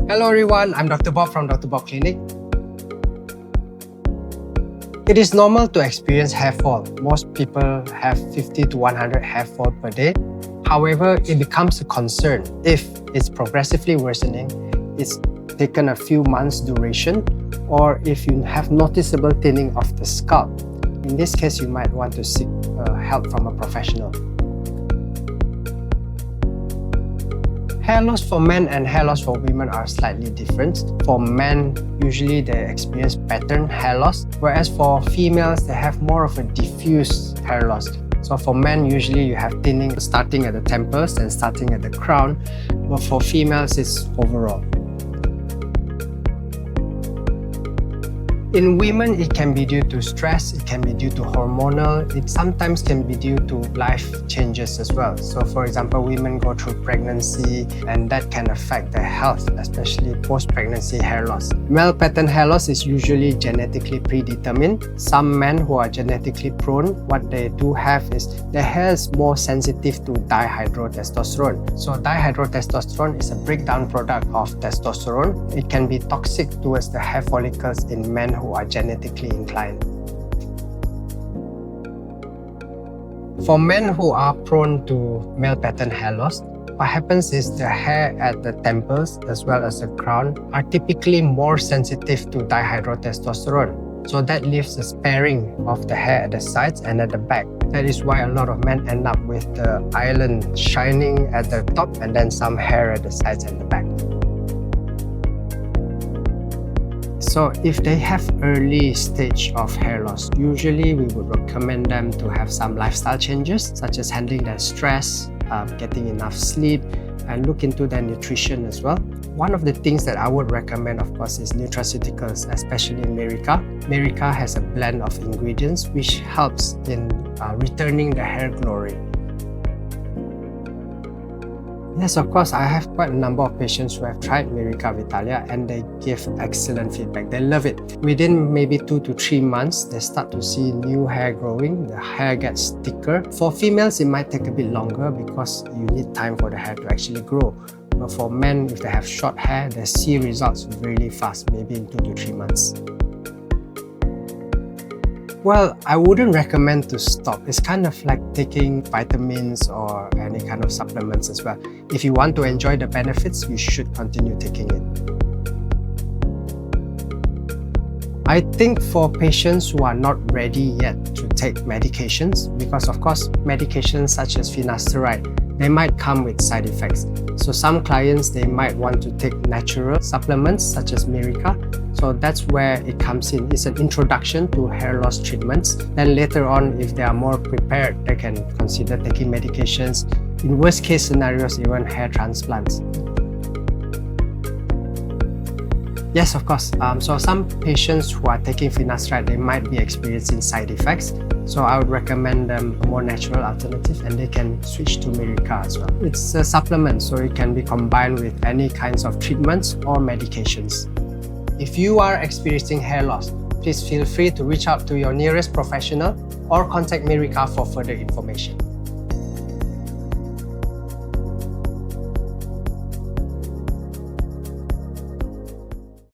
Hello everyone, I'm Dr. Bob from Dr. Bob Clinic. It is normal to experience hair fall. Most people have 50 to 100 hair fall per day. However, it becomes a concern if it's progressively worsening, it's taken a few months duration, or if you have noticeable thinning of the scalp. In this case, you might want to seek help from a professional. Hair loss for men and hair loss for women are slightly different. For men, usually they experience pattern hair loss, whereas for females, they have more of a diffuse hair loss. So for men, usually you have thinning starting at the temples and starting at the crown, but for females, it's overall. In women, it can be due to stress, it can be due to hormonal, it sometimes can be due to life changes as well. So for example, women go through pregnancy and that can affect their health, especially post-pregnancy hair loss. Male pattern hair loss is usually genetically predetermined. Some men who are genetically prone, what they do have is their hair is more sensitive to dihydrotestosterone. So dihydrotestosterone is a breakdown product of testosterone. It can be toxic towards the hair follicles in men who are genetically inclined. For men who are prone to male pattern hair loss, what happens is the hair at the temples as well as the crown are typically more sensitive to dihydrotestosterone. So that leaves a sparing of the hair at the sides and at the back. That is why a lot of men end up with the island shining at the top and then some hair at the sides and the back. So if they have early stage of hair loss, usually we would recommend them to have some lifestyle changes, such as handling their stress, getting enough sleep, and look into their nutrition as well. One of the things that I would recommend, of course, is nutraceuticals, especially MIRIQA. MIRIQA has a blend of ingredients which helps in returning the hair glory. Yes, of course, I have quite a number of patients who have tried MIRIQA Vitrilia and they give excellent feedback. They love it. Within maybe 2 to 3 months, they start to see new hair growing. The hair gets thicker. For females, it might take a bit longer because you need time for the hair to actually grow. But for men, if they have short hair, they see results really fast, maybe in 2 to 3 months. Well, I wouldn't recommend to stop. It's kind of like taking vitamins or any kind of supplements as well. If you want to enjoy the benefits, you should continue taking it. I think for patients who are not ready yet to take medications, because of course, medications such as Finasteride, they might come with side effects. So some clients, they might want to take natural supplements such as MIRIQA. So that's where it comes in. It's an introduction to hair loss treatments. Then later on, if they are more prepared, they can consider taking medications. In worst case scenarios, even hair transplants. Yes, of course. So some patients who are taking Finasteride, they might be experiencing side effects. So I would recommend them a more natural alternative and they can switch to MIRIQA as well. It's a supplement, so it can be combined with any kinds of treatments or medications. If you are experiencing hair loss, please feel free to reach out to your nearest professional or contact MIRIQA for further information.